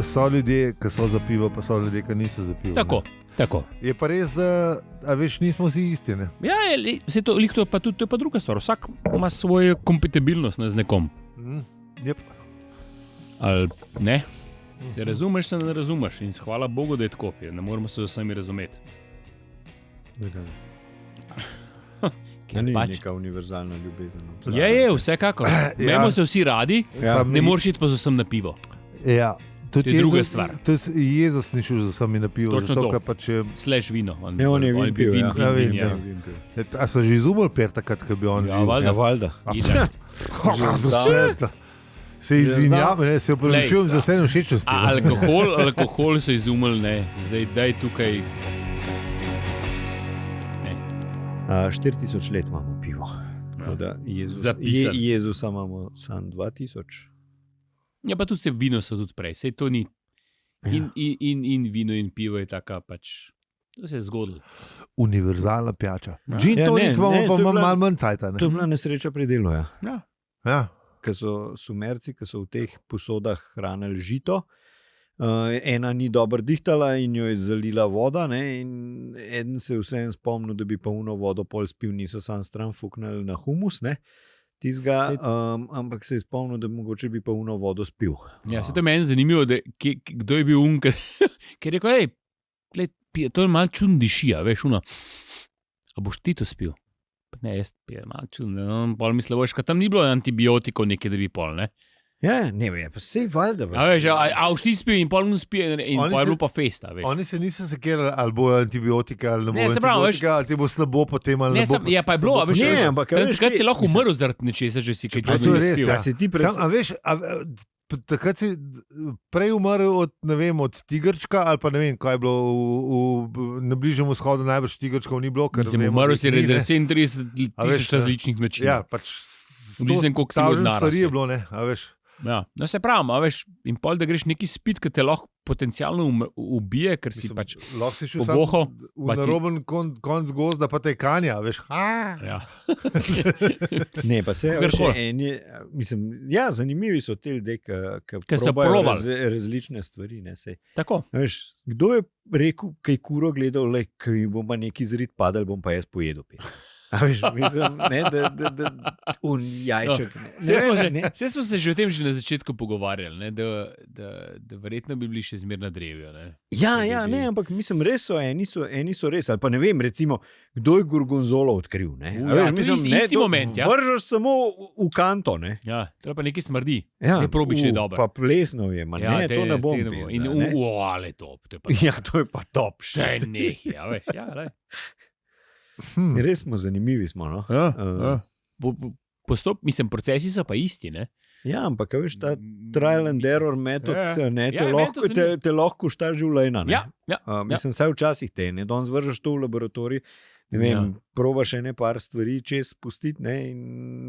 so ljudje, ki so za pivo, pa so ljudje, ki niso za pivo. Tako. Je pa res, da nismo vsi isti. Ne? Ja, to je pa druga stvar. Vsak ima svojo kompatibilnost z nekom. Yep. Ali ne? Se razumeš, se ne razumeš. In hvala Bogu, da je tako. Ne moramo se vsemi razumeti. Ni neka univerzalna ljubezen. Je, vsekakor. Imamo se vsi radi, ne moreš iti pa z vsem na pivo. Ja. To je druga stvar. Tudi Jezus ni šel za sami na pivo. Točno zato, to. Pač Slash vino. On je vin pil. A so že izumili per takrat, ko bi on žil? Ja, valjda. Se izvinjam, se upravičujem za vse všečnosti. Alkohol so izumili, ne. Zdaj daj tukaj. 4000 let imamo pivo. Jezusa imamo sam 2000. Ja, pa tudi vino so tudi prej. Sej to ni. In vino in pivo je taka pač. To se je zgodilo. Univerzalna pijača. Gin tonik imamo pa malo manj cajta. To je bila nesreča pri delu, ja. Ja. Ker so Sumerci, ki so v teh posodah hranili žito, ena ni dobro dihtala in jo je zalila voda, ne? In eden se je vseeno spomnil, da bi pa uno vodo pol spil, niso sam stran fuknili na humus, ne? Tizga, ampak se je spomnil, da mogoče bi pa uno vodo spil. Ja, se to meni zanimivo, da, kdo je bil ki je rekel, to je malo čudno dišija, veš, uno. A boš ti to spil? Ne, jaz pijem malo čudno, pol misle, veš, tam ni bilo antibiotikov nekaj, da bi pol, ne? Ja, ne vem, pa sej valjda. A boš ti spil in pol mu spil in pol je bilo pa festa, veš. Oni se niso sekirali, ali bo antibiotika, ali ne bo antibiotika, ali ti bo slabo potem, ali ne bo. Ja, pa je bilo, veš, takrat si lahko umrl zaradi nečesa, že si kaj čudno spil. A veš, takrat si prej umrl od, ne vem, od tigrčka, ali pa ne vem, kaj je bilo na Bližnjem vzhodu, najbrž tigrčkov ni bilo. Umrl si res 37 tisoč različnih načinov. Ja, pač 100,000 stvari je bilo, ne, a veš. Ja, no se pravi, a veš, in pol, da greš neki spit, ki te lahko potencialno ubije, ker si pač povohal. V naroben konc gozda, pa te kanja, veš. Ja. Ne, pa se mislim, ja, zanimivi so te ljudje, ki so probali različne stvari. Ne, tako. Veš, kdo je rekel, kaj kuro gledal, ki bom pa neki zrid padel, bom pa jaz pojedel. A veš, mislim, ne, da jajček. Vse smo se že o tem že na začetku pogovarjali, ne, da verjetno bi bili še zmer na drevju. Ne. Ja, ne, ampak mislim, res so, eni so res, ali pa ne vem, recimo, kdo je Gorgonzolo odkril, ne. Veš, mislim, isti moment, ja. Vržeš samo v kanto, ne. Ja, to pa nekaj smrdi. Ja, ne probič je dober. Pa plesno je, man, ja, ne, to ne bom pizda. In ale top, to je pa top. Ja, to je pa top. Ja, veš, ja, le. Res smo zanimivi, smo, no? Mislim, procesi so pa isti, ne? Ja, ampak veš, ta trial and error metod, te lahko šta življenja, ne? Mislim, saj včasih te, ne? Danes vržeš to v laboratorij, ne vem, probaš ene par stvari čez spustiti, ne?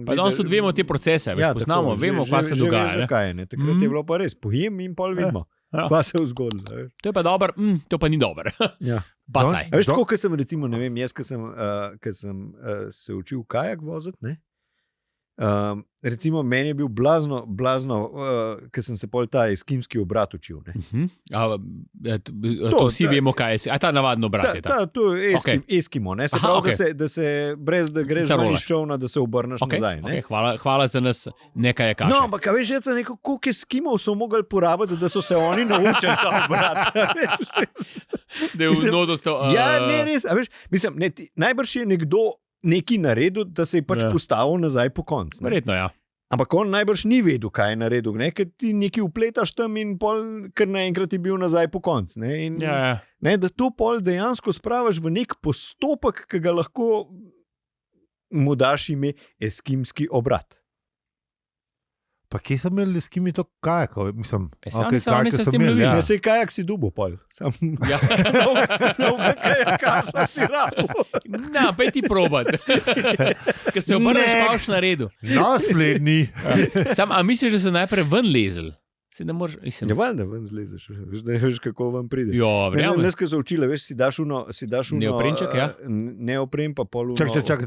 Pa danes tudi vemo te procese, veš, poznamo, vemo, kaj se dogaja, ne? Zakaj, ne? Takrat je bilo pa res, pojem in pol vidimo. Pa se je vzgodilo. To je pa dober, to pa ni dober. Ja. Bacaj. Veš, tako, ko sem recimo, ne vem, jaz, ko sem se učil kajak voziti, ne? Recimo, meni je bil blazno, ker sem se pol ta eskimski obrat učil, ne? To vsi vemo, kaj je. A ta navadno obrat je ta? To je eskimo, ne? Se pravi, da se brez da greš ven iz čovna, da se obrneš nazaj, ne? Hvala za nas, nekaj je kaše. No, ampak veš, jaz sem rekel, koliko eskimov so mogli porabiti, da so se oni naučili ta obrat. Da je v nodo stal... Ja, ne, res, a veš, mislim, najbrž je nekdo nekaj naredil, da se je pač postavil nazaj po koncu. Verjetno, ja. Ampak on najbrž ni vedel, kaj je naredil, ne? Ker ti nekaj upletaš tam in pol, ker naenkrat je bil nazaj po koncu. Ne, da to pol dejansko spravaš v nek postopek, ki ga lahko mu daš ime eskimski obrat. Pa kje sem imel eskimi to kajakov? Mislim, sami so s tem ljudmi. Ja, sej kajak si dubo pol. Ja. Mnogo kajakasa si rabo. Na, pej ti probat. Ker se obrneš, pa boš naredil. Naslednji. A misliš, da se najprej ven lezel? Ja, valjda ven zlezeš, veš, kako vam pride. Jo, verjamem. Dneska so učile, veš, si daš uno neoprenček, ja? Neopren pa pol uno... Čak,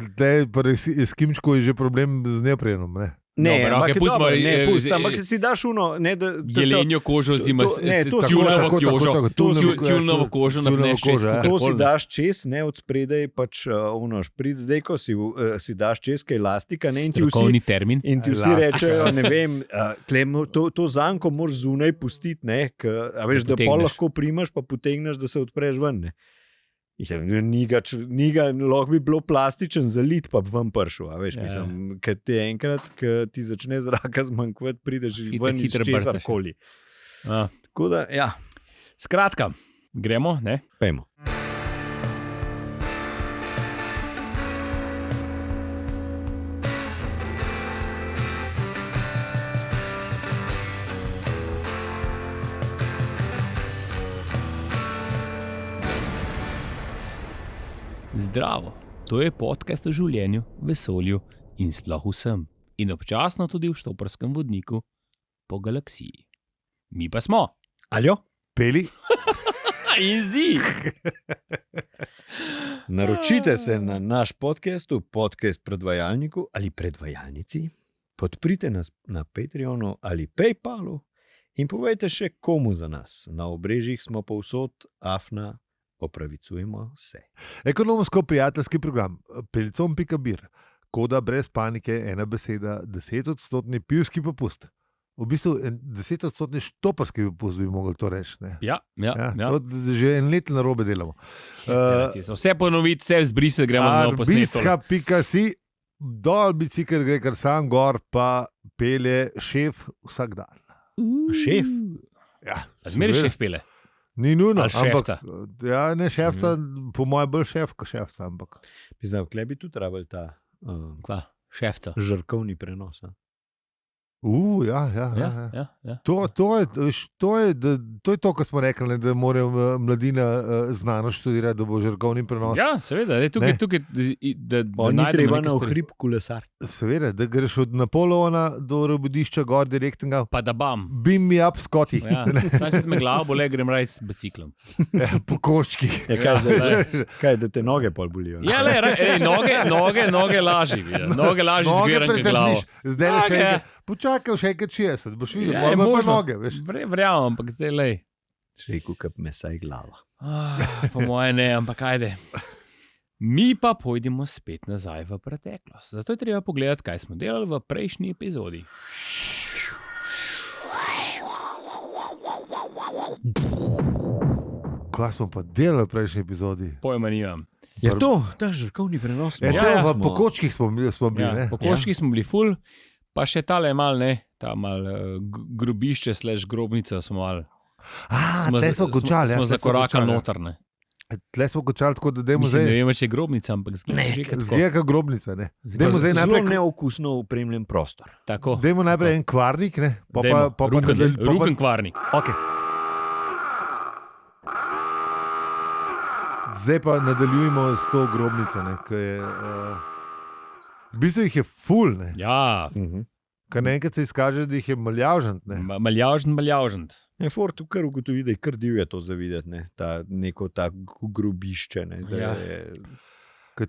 eskimčko je že problem z neoprenom, ne? Ne, Dobro, okej, pustimo, ampak si daš uno, ne, jelenjo kožo, tjulnovo kožo napneš čez to si daš čez, ne od spredaj, pač špric, zdaj ko si daš čez kaj elastika, ne, in ti vsi rečejo, ne vem, to zanko moraš zunaj pustiti, ne, a veš, da pol lahko primaš, pa potegneš, da se odpreš ven, ne. Njega lahko bi bilo plastičen zalit, pa ven pršel. Mislim, kad ti enkrat, ko ti začne zraka zmanjkvati, prideš ven iz česarkoli. Tako da, ja. Skratka, gremo, ne? Pejmo. Zdravo, to je podcast o življenju, vesolju in sploh vsem. In občasno tudi v štoparskem vodniku po galaksiji. Mi pa smo. Aljo? Peli? Easy! Naročite se na naš podcast v podcast predvajalniku ali predvajalnici. Podprite nas na Patreonu ali Paypalu in povejte še komu za nas. Na obrežjih smo povsod, afna, opravicujemo vse. Ekonomsko-prijateljski program, pelicom.bir, koda brez panike, ena beseda, 10% pivski popust. V bistvu 10% štoparski popust bi mogli to reči. Ne? Ja. To že en let narobe delamo. Vse ponoviti, vse zbrisati, gremo na novo posnetek. Arbiska.si, dol bicikl gre kar sam, gor pa pelje šef vsak dan. Šef? Ja, zmeri šef pele. Ni nujno, ampak ja, ne šefca, po mojem bolj šef, kot šefca, ampak. Mislim, da bi tudi rabili ta šefca. Žrkovni prenos. Ja. To je to, kar smo rekli, da morajo mladina znanost študirati, da bo žrkovni prenos. Ja, seveda, tukaj ni treba na ohrib kolesar. Seveda, da greš od Napoleona do robodišča gor direktnega. Pa da bam. Beam me up, Scotty. Ja, sam če me glavo bole, grem raj s biciklom. Po koščki. Kaj, da te noge pol bolijo? Ja, noge laži. Noge laži zbiram k glavo. Zdaj le še počakaj še enkrat 60, boš videl, malo pa noge, veš. Verjamem, ampak zdaj lej. Še kukap mesa je glava. Po moje ne, ampak ajde. Mi pa pojdemo spet nazaj v preteklost. Zato je treba pogledati, kaj smo delali v prejšnji epizodi. Kaj smo pa delali v prejšnji epizodi? Pojma nimam. Je to, ta žrkovni prenos. Po kočkih smo bili, ne? Po kočkih smo bili ful. Pa še tale mal, ne, ta mal grobišče / grobnica smo mal. Smo končali. Smo zakorakali noter, ne. Tle smo končali tako, da dajmo zdaj. Ne vem, če je grobnica, ampak zgleda kot grobnica, ne. Zelo neokusno upremljen prostor. Tako. Dajmo najprej en kvarnik, ne. Ruken kvarnik. Ok. Zdaj pa nadaljujemo s to grobnico, ne, ki je... V bistvu jih je ful, ne. Ja. Kar naenkrat se izkaže, da jih je maljavžent, ne. Maljavžent. Fort kar ugotovi, da je kar divje to zavideti, ne. Neko tako grobišče, ne. Ja.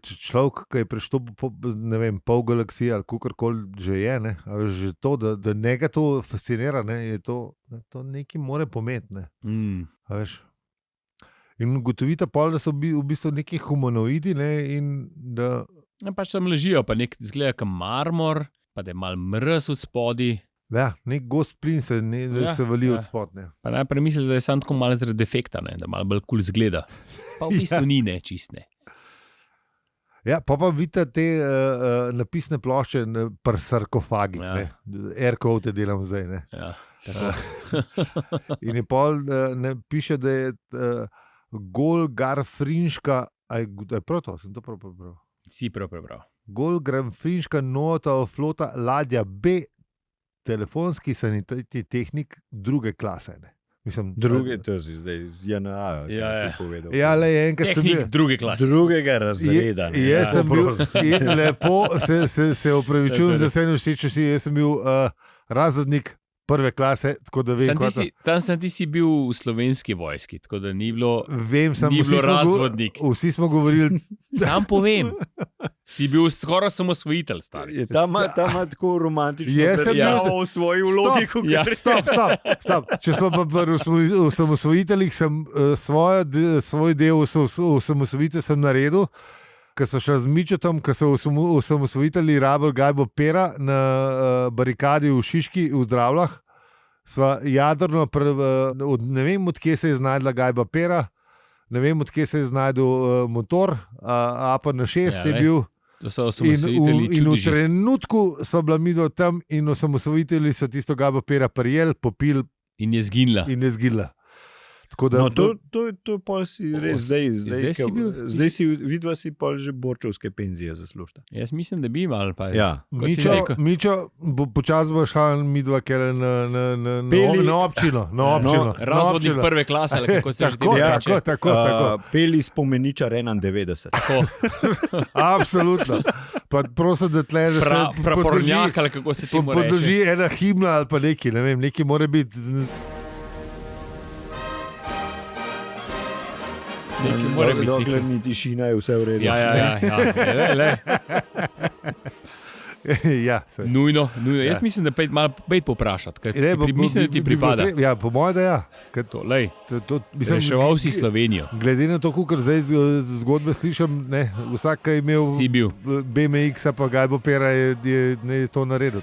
Človek, ki je preštopil, ne vem, pol galaksije ali kakorkoli že je, ne. Že to, da njega to fascinira, ne, je to nekaj more pometi, ne. A veš. In ugotovita pol, da so v bistvu neki humanoidi, ne, in da... Ja, pač tam ležijo, pa nek izgleda kot marmor, pa da je malo mrz od spodi. Ja, nek gost plin se vali od spod, ne. Pa najprej misli, da je samo tako malo zaradi defekta, ne, da malo bolj kul zgleda. Pa v bistvu ni, ne, čist ne. Ja, pa vidite te napisne plošče pri sarkofagih, ne. Aircoat delam zdaj, ne. Ja, tako. In je pol, ne, piše, da je Golgarfrinška, je prav to, sem to prav prebral. Si prav prebral. Golgarfrinška nota flota ladja B, telefonski sanitetni tehnik druge klase. Ne? Mislim, druge, to si zdaj z JNA, kaj ti povedal. Ja, le enkrat sem bil. Druge klase. Drugega razreda. Jaz sem bil in lepo se opravičujem za vse všečnosti, jaz sem bil razrednik prve klase, tako da vem, Tam sem ti si bil v slovenski vojski, tako da ni bilo, vem, ni bilo razvodnik. Vsi smo govorili, Sam povem, si bil skoraj samosvojitelj, stari. Ta ima tako romantično Jaz sem predstavo o svoji vlogi. Stop. Če smo pa pri osamosvojiteljih, sem svoj del osamosvojitve sem naredil, ko so šli z Mičotom, ko so osamosvojitelji rabili Gajbo Pera na barikadi v Šiški, v Dravljah. Sva jadrno, ne vem, odkje se je znajdla Gajba Pera, ne vem, odkje se je znajdel motor, AP6 je bil. To so osamosvojitelji in v trenutku so bila midva tam in osamosvojitelji so tisto Gajbo Pera prijeli, popili in je zginila. Da, to pol si res zdaj si vidva si pol že borčovske penzije zaslužta. Jaz mislim, da bi imel. Ja. Mičo, počasi bo šel midva na občino. Razvodnik prve klase, ali kako se že reče. Tako. Peli spomeničar 91. Absolutno. Pa prosim, da tle že prapornjak, ali kako se ti mora reči. Podloži ena himna ali pa neki, ne vem, neki mora biti. Dokler ni tišina, je vse v redu. Ja. Nujno. Jaz mislim, da pej malo povprašati, mislim, da ti pripada. Ja, po mojem, da ja. Reševal si Slovenijo. Glede na to, kako zdaj zgodbe slišim, vsak, ki je imel BMX, pa Gajbo Pera, je to naredil.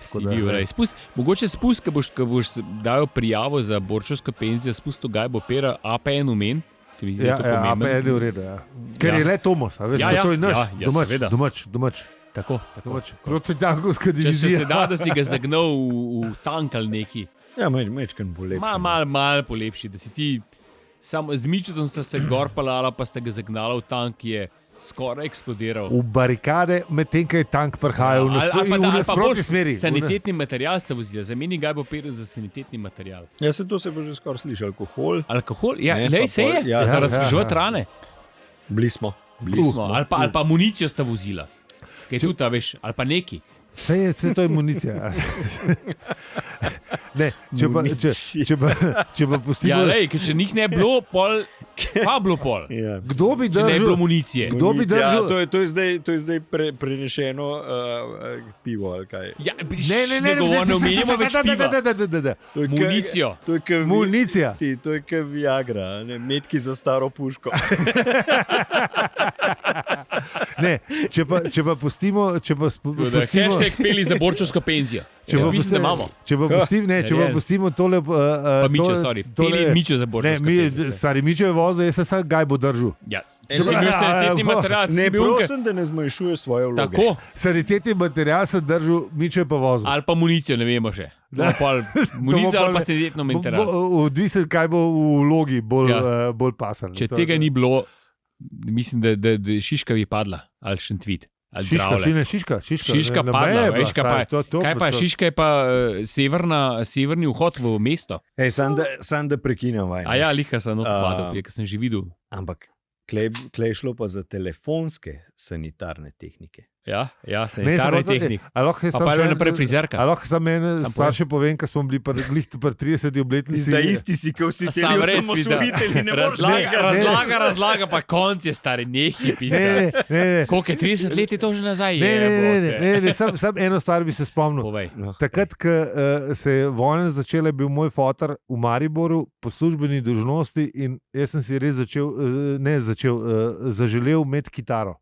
Mogoče spust, ko boš dal prijavo za borčovsko penzijo, spust Gajbo Pera, APN umen. APN je v redu. Ker je le Tomos, veš, to je naš, domač. Tako. Protitankovska divizija. Če se da, da si ga zagnal v tank ali neki. Ja, mečken bo lepši. Mal polepši, da si ti samo z Mičotom sta se gor palala, pa sta ga zagnala v tank, ki je skoraj eksplodiral. V barikade, medtem ko je tank prihajal v nasprotni smeri. Sanitetni material sta vozila, zameni Gajbo Pera za sanitetni material. Ja, se to se bo že skoraj slišal. Alkohol? Ja, se je. Za razkužovat rane. Bili smo. Ali pa municijo sta vozila. Kaj je tudi, veš, ali pa neki. Vse to je municija. Ne, če pa pustimo... Ja, lej, če njih ne bilo, pa bilo pol. Ja. Kdo bi držal... Če ne bilo municije. Kdo bi držal... To je zdaj prenešeno pivo, ali kaj? Ja, ne omenimo več piva. Municijo. Municija. To je kao Viagra, metki za staro puško. Ne, če pa pustimo... Hashtag peli za borčovsko penzijo. Mislim, da imamo. Če pa pustimo tole... Pa Mičo, peli Mičo za borčovsko penzijo. Stari Mičo je vozil, jaz sem sam Gajbo držal. Ja, si bil sanitetni material. Ne, prosim, da ne zmanjšuje svoje vloge. Tako. Sanitetni material sem držal, Mičo je pa vozil. Ali pa municijo, ne vemo še. Municija ali pa sanitetno material. Odvisno, kaj bo v vlogi bolj pasan. Če tega ni bilo, mislim, da Šiška bi padla, ali Šentvit. Šiška padla, veš, kaj pa Šiška je pa severni vhod v mesto. Sam da prekinem vaj. A ja, lika sem odpadal, ker sem že videl. Ampak klej šlo pa za telefonske sanitarne tehnike. Ja, sanitarne tehnike. Pa je naprej frizerka. Lahko za mene starše povem, ko smo bili pri 30. obletnici. Zdaj isti si, ko vsi ti osamosvojitelji ne moreš razlaga, pa konc je stari, nehi pisa. Koliko je 30 let je to že nazaj? Ne, sam eno stvar bi se spomnil. Takrat, ko se je vojna začela, je bil moj fotar v Mariboru po službeni dolžnosti in jaz sem si res zaželel imeti kitaro.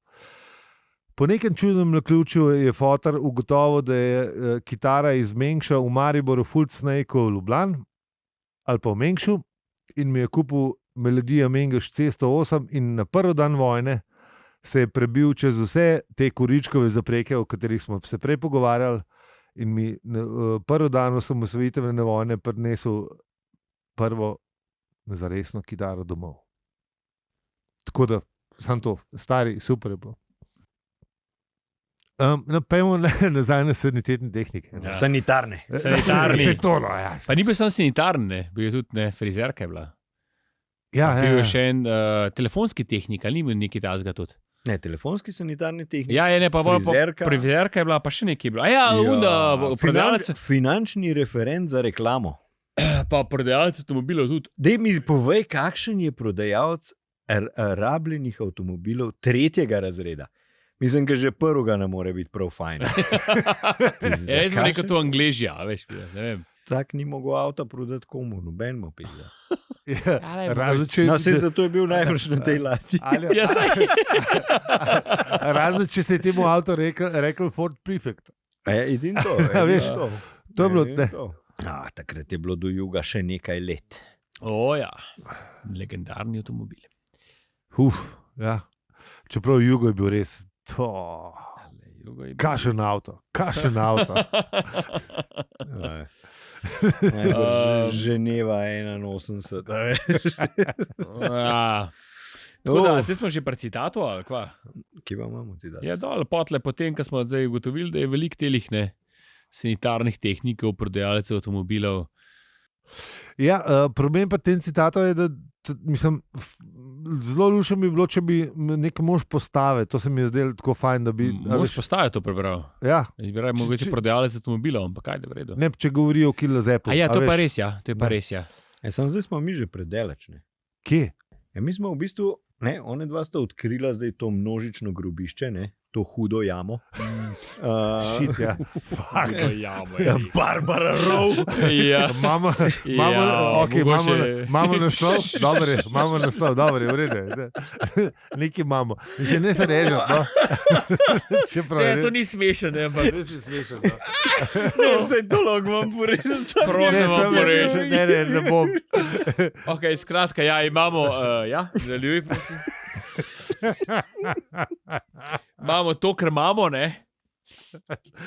Po nekem čudnem naključju je fotar ugotovil, da je kitara iz Mengša v Mariboru Fulc Snake v Ljubljani ali pa v Mengšu in mi je kupil melodijo Mengš C108 in na prvi dan vojne se je prebil čez vse te kuričkove zapreke, o katerih smo se prej pogovarjali in mi prvi dan osamosvojitvene vojne prinesel prvo zaresno kitaro domov. Tako da, sam to, stari, super je bilo. Pejmo nazaj na sanitetne tehnike. Ja. Sanitarne. Pa ni bil samo sanitarne, bil je tudi frizerka je bila. Ja, bil je še en telefonski tehnik, ali ni bil nekaj tazga tudi? Ne, telefonski sanitarni tehnik. Ja, je ne, pa Frizerka. Frizerka je bila, pa še nekaj je bila. Ja, prodajalec, Finančni referent za reklamo. pa prodajalec avtomobilov tudi. Dej mi povej, kakšen je prodajalec rabljenih avtomobilov 3. razreda. Mislim, da že prvega ne more biti prav fajn. Jaz sem rekel to Angležija, veš, ne vem. Tak ni mogel avta prodati komu, nobenemu pisa. Ja, ne, razen če, No, se zato je bil najbrž na tej ladji. Ja, saj. razen če se je temu avto rekel Ford Prefect. Edin to. Ja, veš, to. to je bilo, ne. Takrat je bilo do juga še nekaj let. O ja, legendarni avtomobil. Ja. Čeprav Jugo je bil res to. Kašen avto. Ženeva 81. Zdaj smo že pri citatu, ali kva? Kje pa imamo citat? Ja, dol, potle, potem, ko smo zdaj ugotovili, da je veliko telih sanitarnih tehnikov, prodajalcev avtomobilov. Ja, problem pa tem citatu je, da mislim, zelo lušno bi bilo, če bi nek mož postave. To se mi je zdelo tako fajn, da bi... Mož postave to prebral. Ja. Izbiraj mogoče prodajalec avtomobilov, ampak kaj da v redu. Ne, če govorijo o Kilo Zepu. Ja, to je pa res, ja. To je pa res, ja. Zdaj smo mi že predaleč, ne? Kje? Ja, mi smo v bistvu, ne, one dva sta odkrila zdaj to množično grobišče, ne? To hudo jamo. Šit, ja. Hudo jamo, ja. Barbara Rowe. Ja. Imamo naslov, dobro je, v redu. Nekaj imamo. Mislim, ne se reže, no. Ne, to ni smešen, ne, ampak. Res je smešen, no. Ne, sej to lahko vam porežem. Prosim, vam porežem. Ne bom. Ok, skratka, ja, imamo, željuj, prosim. Imamo to, kar imamo, ne?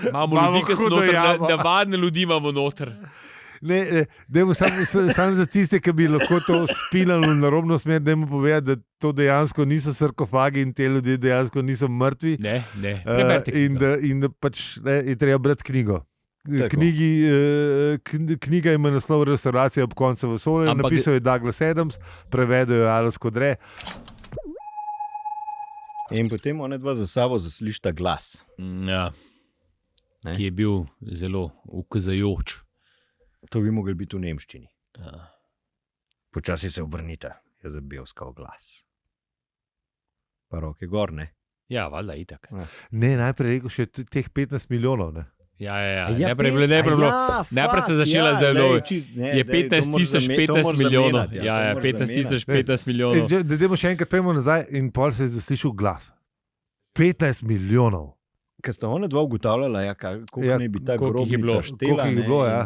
Imamo ljudi, ki so noter, navadne ljudi imamo noter. Ne, dajmo samo za tiste, ki bi lahko to spinali v narobno smer, dajmo povedati, da to dejansko niso sarkofagi in te ljudje dejansko niso mrtvi. Ne, preberite knjigo. In da pač je treba brati knjigo. Knjiga ima naslov Restauracija ob koncu vesolja, napisal je Douglas Adams, prevedel je Alois Kodre. In potem one dva za sabo zaslišta glas. Ja, ki je bil zelo ukazajoč. To bi mogel biti v nemščini. Ja. Počasi se obrnite, je zabijal glas. Pa roke gor, ne? Ja, valjda, itak. Ne, najprej rekel še teh 15 milijonov, ne? Ja. Najprej se začela zdaj je 15,015 milijonov. Ja, 15,015 milijonov. Dajmo še enkrat pojmo nazaj in pol se je zaslišal glas. 15 milijonov. Ker sta ona dva ugotavljala, koliko ne bi ta grobnica štela.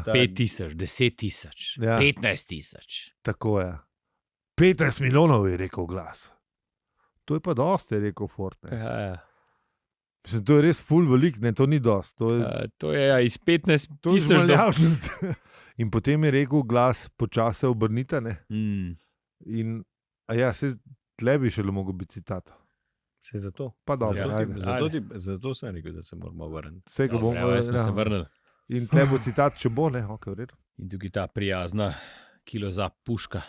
5,000, 10,000, 15,000. Tako je. 15 milijonov je rekel glas. To je pa dosti, je rekel Ford. Ja. Mislim, to je res ful velik, ne, to ni dost. To je iz 15,000 In potem je rekel glas, počasi obrnite, ne. In, se tle bi šele mogel biti citat. Se zato? Pa dobro. Zato sem rekel, da se moramo vrniti. Smo se vrnili. In tle bo citat, če bo, ne, ok, v redu. In tukaj ta prijazna Kilo Zep puška.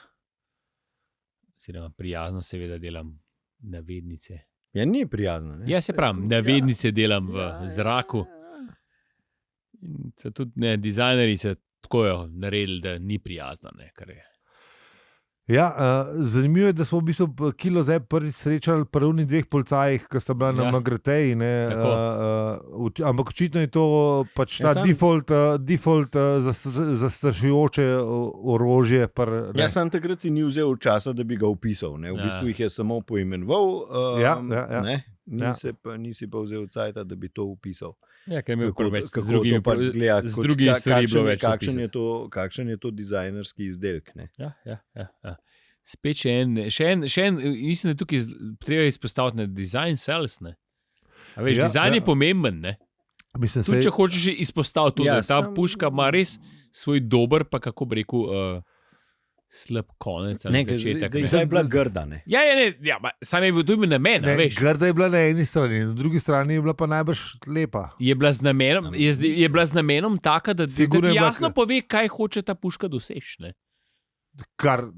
Oziroma prijazna seveda delam navednice. Ja, ni prijazno. Ne? Ja, se pravim, navednice delam v zraku. In so tudi dizajnerji se tako naredili, da ni prijazno. Ne, kar je. Ja, zanimivo je, da smo v bistvu Kilo Zep prvič srečali pri unih dveh policajih, ki sta bila na Magreteji. Ampak očitno je to pač ta default zastrašujoče orožje. Ja, sam takrat si ni vzel časa, da bi ga opisal. Ne? V bistvu jih je samo poimenoval. Nisi pa vzel cajta, da bi to opisal. Ja, ker je imel preveč z drugimi stvarmi. Kakšen je to dizajnerski izdelek? Ne? Ja. Spet še en, mislim, da tukaj treba izpostaviti, da design sells. Dizajn je pomemben. Tudi če hočeš izpostaviti to, da ta puška ima res svoj dober, pa kako bi rekel, slab konec ali začetek. Zdaj je bila grda. Sam je bil tudi namen. Grda je bila na eni strani, na drugi strani je bila pa najbrž lepa. Je bila z namenom taka, da ti jasno pove, kaj hoče ta puška doseči. Kar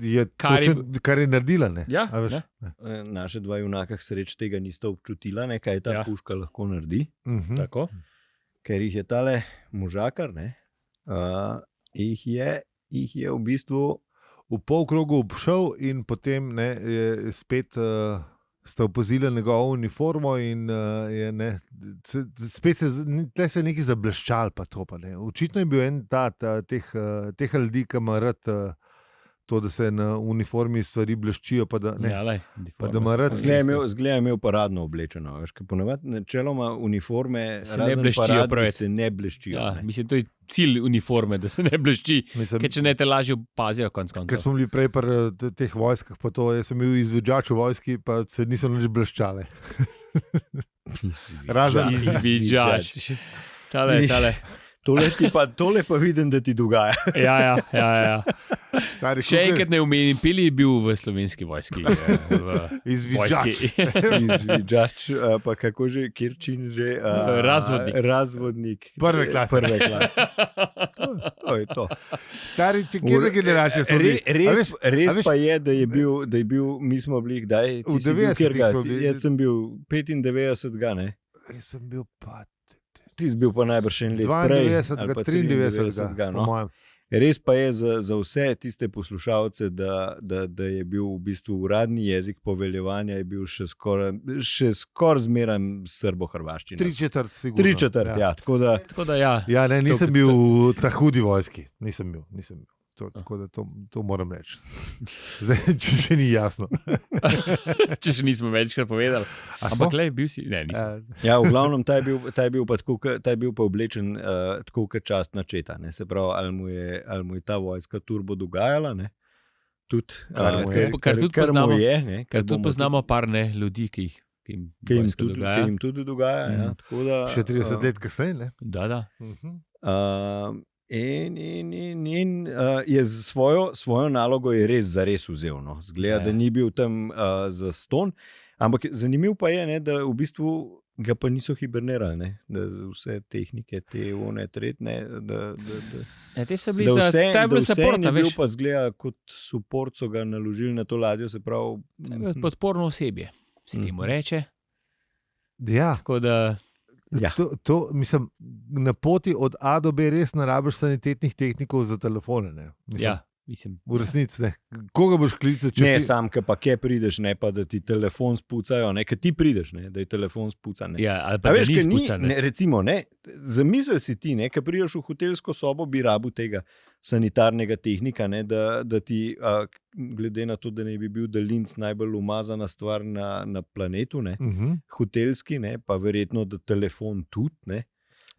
je kar je naredila. Ne? Ja, A veš, ne. ne. Naše dva junaka sreč tega nista občutila, ne, kaj ta puška lahko naredi. Tako. Ker jih je tale možakar, ne, jih je v bistvu v polkrogu obšel in potem ne, je spet sta opazila njegovo uniformo in je ne, spet se je nekaj zableščal. Pa to, pa, ne. Očitno je bil en teh ljudi, ki ima rad to, da se na uniformi stvari bleščijo. Pa da, ne, pa da ima rad. Zgleda je imel paradno oblečeno. Ponavadi načeloma uniforme se ne bleščijo preveč. Se ne bleščijo. Ja, ne. mislim, to je cilj uniforme, da se ne blešči. Ker če ne te lažje opazijo konc koncev. Ker smo bili prej pri teh vojskah, pa to, jaz sem bil izviđač v vojski, pa se niso nič bleščale. Razen izviđač. Tale. Tole pa vidim, da ti dogaja. Ja. Stari, Še enkrat ne omenim, Peli je bil v slovenski vojski. Izviđač. Izviđač, pa kako že, Kirčin že? Razvodnik. Prve klase. To je to. Stari, če kjera generacija smo bili? Res pa je, da je bil, mi smo bili kdaj? V 90-ih. Jaz sem bil 95, ne? Jaz sem bil pa... Ti si bil pa najbrž en let 92, 93, no. po mojem. Res pa je za vse tiste poslušalce, da je bil v bistvu uradni jezik poveljevanja, je bil še skoraj zmeraj srbo-hrvaščina. 3/4 sigurno. 3/4, ja. Tako da ja. Ja, ne, nisem bil v ta hudi vojski. Nisem bil. Tako da to moram reči. Zdaj, če še ni jasno. Če še nismo večkrat povedali. Ampak le, bil si... Ne, nisem. Ja, v glavnem, ta je bil pa oblečen tako kot častna četa. Ne? Se pravi, ali mu je ta vojska turbo dogajala, ne? Kar tudi poznamo par ljudi, ki jim tudi dogaja. Ja? Tako da, še 30 let kasneje, ne? Da. In je svojo nalogo je res zares vzel. No. Zgleda, da ni bil tam za ston. Ampak zanimiv pa je, ne, da v bistvu ga pa niso hibernirali. Ne. Da vse tehnike, te one tretne. Te so bili za tebe supporta. Bil pa zgleda kot support, so ga naložili na to ladjo. Se pravi, podporno osebje, se temu reče. Ja. Tako da... Ja. To, mislim, na poti od A do B res ne rabiš sanitetnih tehnikov za telefone. Ne? Mislim, v resnici ne. Koga boš klical? Ne, sam, pa kje prideš, ne pa da ti telefon spucajo, ne, ker ti prideš, ne, da je telefon spucan. Ja, ali pa da ni spucan. Recimo, ne, zamisel si ti, ne, ker prideš v hotelsko sobo, bi rabil tega sanitarnega tehnika, ne, da ti, glede na to, da ne bi bil daljinc najbolj umazana stvar na planetu, ne, hotelski, ne, pa verjetno, da telefon tudi, ne.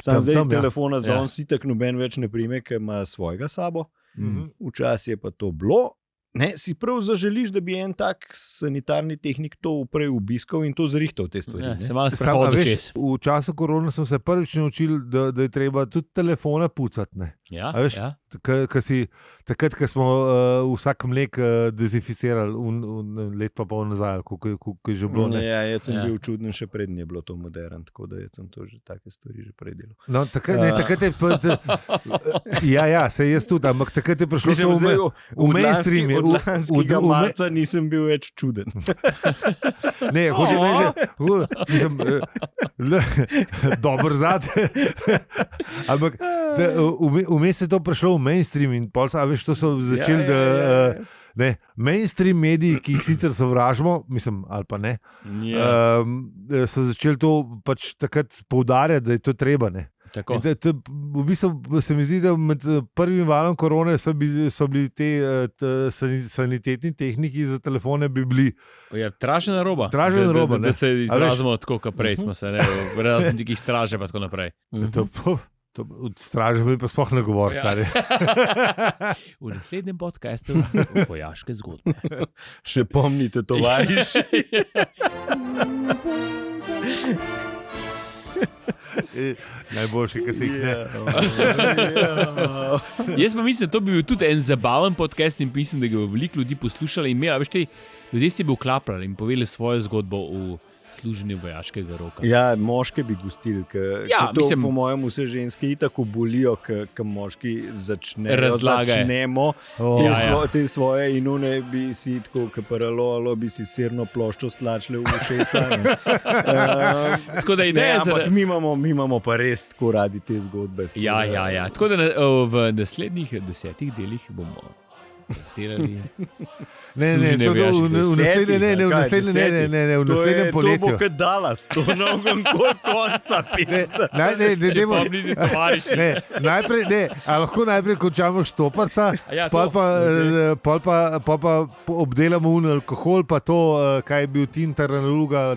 Sam zdaj telefona zdaj on si tak noben več ne prime, ker ima svojega sabo. Včasih je pa to bilo. Ne, si prav zaželiš, da bi en tak sanitarni tehnik to prej obiskal in to zrihtal te stvari. Se malo sprehodil čez. V času korona sem se prvič naučil, da je treba tudi telefone pucati. Ne? Ja, veš, takrat, ko smo vsak mlek dezinficirali let pa pol nazaj, kako je že bilo. Ja, jaz sem bil čuden, še prednje je bilo to modern, tako da sem to že take stvari že predelal. No, takrat je ja, se jaz tudi, ampak takrat je prišlo to v mainstream. Od lanskega marca nisem bil več čuden. Ne, hočem reči, dober zate. Ampak vmes je to prišlo v mainstream in pol, veš, to so začeli, da mainstream mediji, ki jih sicer sovražimo, mislim, ali pa ne, so začeli to pač takrat poudarjati, da je to treba, ne. V bistvu se mi zdi, da med prvim valom korone so bili te sanitetni tehniki za telefone bi bili tražena roba. Da se izrazimo tako, kot prej smo se, v raznih straže pa tako naprej. Od straže bi pa sploh ne govoril, stari. V naslednjem podcastu vojaške zgodbe. Še pomnite, tovariš. Najboljši, ki si jih ne. Jaz pa mislim, da to bi bil tudi en zabaven podcast in mislim, da ga veliko ljudi poslušali in imeli, veš, ljudje si bi vklapljali in povedali svojo zgodbo v služenje vojaškega roka. Ja, moške bi gostili, Ja, mislim- po mojem vse ženske tako bolijo, ko moški Razlagaj. začnemo Oh. te svoje inune, bi si tako kaparalo, bi si sirno ploščo stlačili v ušesa. Tako da ideja za... ampak mi imamo pa res tako radi te zgodbe. tako Ja, da- ja, ja. Tako da v naslednjih 10 delih bomo testirali. Ne, Služenje to v vojaških naslednjem, ne, v Kaj, naslednjem, v To naslednjem bo poletju. kot Dallas, to novem konca pisa. Ne, Če dajmo- pomnite, tovariši. Ne, najprej, a lahko najprej končamo štoparca, A ja, pol to. pa obdelamo alkohol, pa to, kaj je bil Tintar naluga,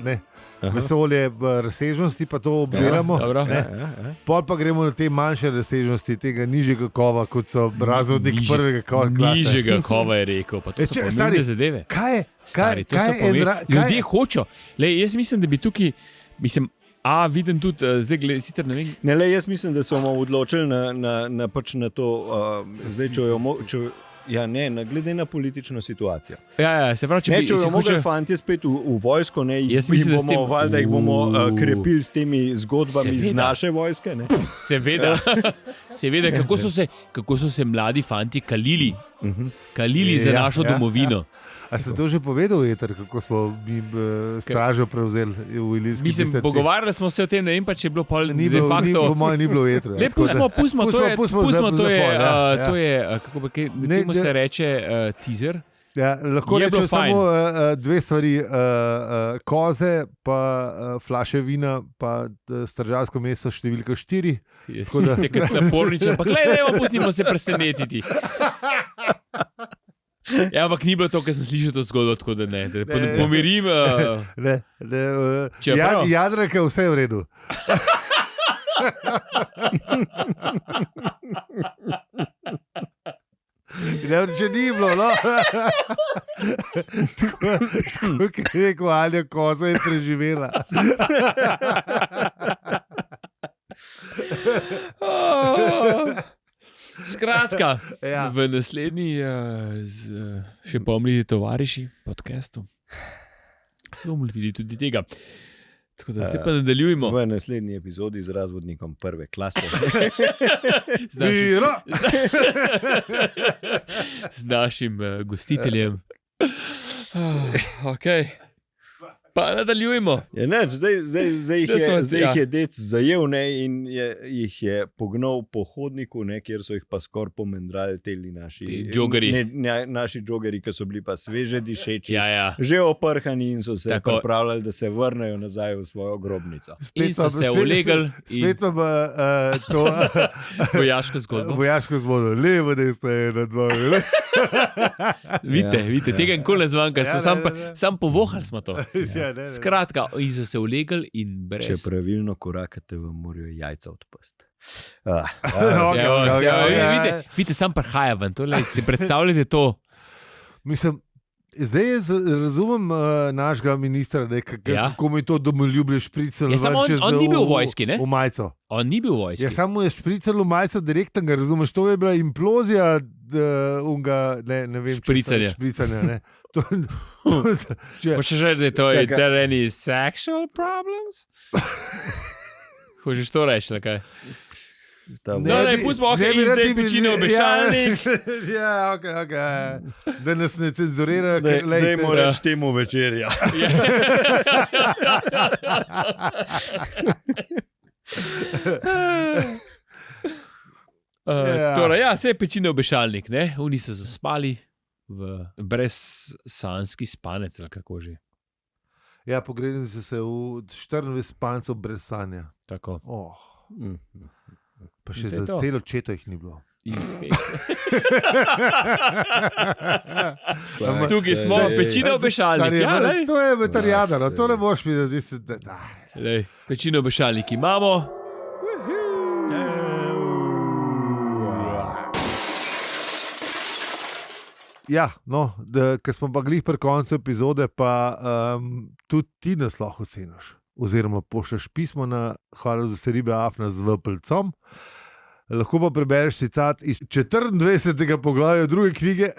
ne, vesolje razsežnosti, pa to obdelamo. Dobro. Ne. Pol pa gremo na te manjše razsežnosti, tega nižjega kova, kot so razvodnik Nižje- prvega kova. klase. Nižjega kova je rekel, pa to E, so če- pomembne stari, zadeve. Kaj je? Stari, to kaj so je pomembne. kaj- Ljudje hočejo. Lej, jaz mislim, da bi tukaj, vidim tudi, zdaj gled, sicer ne vem, Ne, le, jaz mislim, da so bomo odločili pač na to, zdaj, če jo glede na politično situacijo. ja, se pravi, če Ne, bi če si jo mogli hoče- fanti spet v vojsko, ne, Jaz mislim, da s tem- valjda jih bomo krepili s temi zgodbami iz Seveda. naše vojske. Ne? Seveda, kako so se mladi fanti kalili za Ja, našo ja, domovino. A ste to že povedali, Eter, kako smo mi stražo prevzeli v Ilirski Mislim, Bistrici? pogovarjali smo se o tem, ne vem pa, če je bilo pol Ni de bilo, facto. po mojem ni bilo v Etru. Le, pustimo, to je, to je, kako pa, Ne, temu se reče teaser. Ja, lahko Je bilo rečem fajn. samo dve stvari, koze, pa flaše vina, pa stražarsko mesto številka 4. Jaz mislim, da je napornič, ampak gledaj, pustimo se presenetiti. Ja, ampak ni bilo to, kar sem slišal to zgodbo, tako da ne. Da pomirim. Čeprav- Jadranka, vse je v redu. Ne, če ni bilo, no. Tako kot je rekel Alja, koza je preživela. Skratka, Ja. v naslednji, še pomnite, tovariši podcastu, se bomo lotili tudi tega. Tako da zdaj pa nadaljujemo V naslednji epizodi z razvodnikom prve klase. z našim, Miro! z našim gostiteljem. Okay. Pa nadaljujemo. Ja, neč, zdaj jih je dec zajel, ne, in jih je pognal po hodniku, ne, kjer so jih pa skoraj pomendrali teli naši Ti džogerji. Naši džogerji, ki so bili pa sveže dišeči, Ja. že oprhani in so se Tako. pripravljali, da se vrnejo nazaj v svojo grobnico. In so se ulegli in Spet pa to vojaško zgodbo. vojaško zgodbo, levo, desno, ena, dva. Vidite, tega nikoli ne zmanjka, Ja, sam povohali smo to. Ja, ne. Skratka, in so se ulegli in Če brez. pravilno korakate, vam morajo jajca odpasti. Okay, okay. Vidite, sam prihaja ven, tole, si predstavljate to. Mislim, zdaj jaz razumem našega ministra, Ja. kako mi to domoljubje špricalo. Ja, samo on ni bil v vojski, ne? V majico. On ni bil v vojski. Ja, samo je špricalo v majico direktno, razumeš, to je bila implozija unga, ne vem, Špricanja. Špricanja, ne. Hočeš reči, da je to Čakaj. there any sexual problems? Hočeš to reči, ali kaj? No, ne, pustimo, okej, in zdaj pečine obešalnik. Ja, ok. Da nas ne cenzurira, ker Dajmo reči temu večerja. Torej, ja, vse je pečine obešalnik, ne? Oni so zaspali brez sanski spanec, ali kako že. Ja, pogledali so se v 24 spancev brez sanja. Tako. Oh, pa In še to je za to. celo četo jih ni bilo. In spet. Ampak- Tukaj smo, Zdaj- pečine obešalnik. Ja, lej. To je veterijada, no, Ja, to ne boš videl. Lej, pečine obešalnik imamo. Ja, no, ker smo pa glih pri koncu epizode, pa tudi ti nas lahko oceniš. Oziroma, pošlješ pismo na hvala za se ribe afna z vplcom. Lahko pa prebereš citat iz 24. poglavja druge knjige.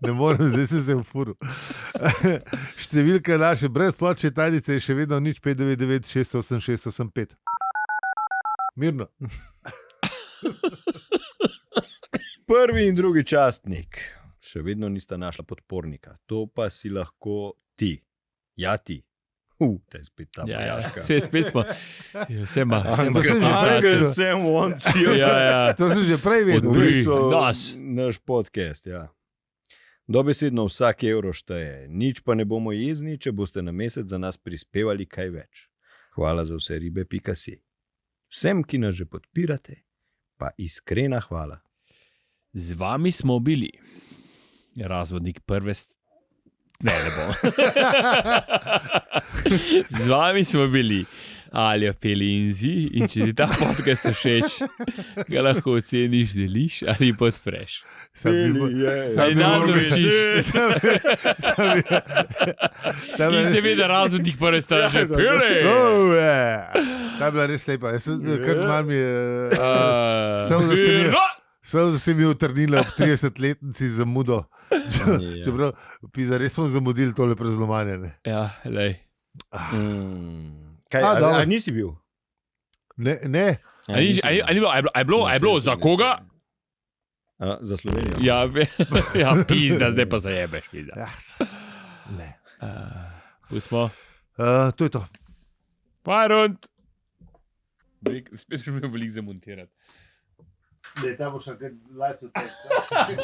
Ne morem, zdaj sem se ufuril. Številka naše brezplačne tajnice je še vedno 0599 686 85. Mirno. Prvi in drugi častnik še vedno nista našla podpornika. To pa si lahko ti. Ja, ti. To je spet ta vojaška. Spet smo. Vse ima. Sem onci. To sem že prej vedel. Naš podcast, ja. Dobesedno vsak evro šteje. Nič pa ne bomo jezni, če boste na mesec za nas prispevali kaj več. Hvala za vse ribe.si. Vsem, ki nas že podpirate, pa iskrena hvala. Z vami smo bili razvodnik prve Ne bom. Z vami smo bili Alja, Peli in Zi, in če ti ta podcast všeč, ga lahko oceniš, deliš ali podpreš. In seveda razvodnik prve straže. Peli! Ta je bila res lepa. Kar mal mi je... Sem se mi utrnila ob 30-letnici zamudo. Čeprav, res smo zamudili tole praznovanje. Ja, lej. A nisi bil? Ne. A je bilo za koga? Za Slovenijo. Ja, pizda, zdaj pa zajebeš. Ne. Pustimo. To je to. Fajrund. Spet smo veliko zamontirati. Ne, ta bo še kaj live to take.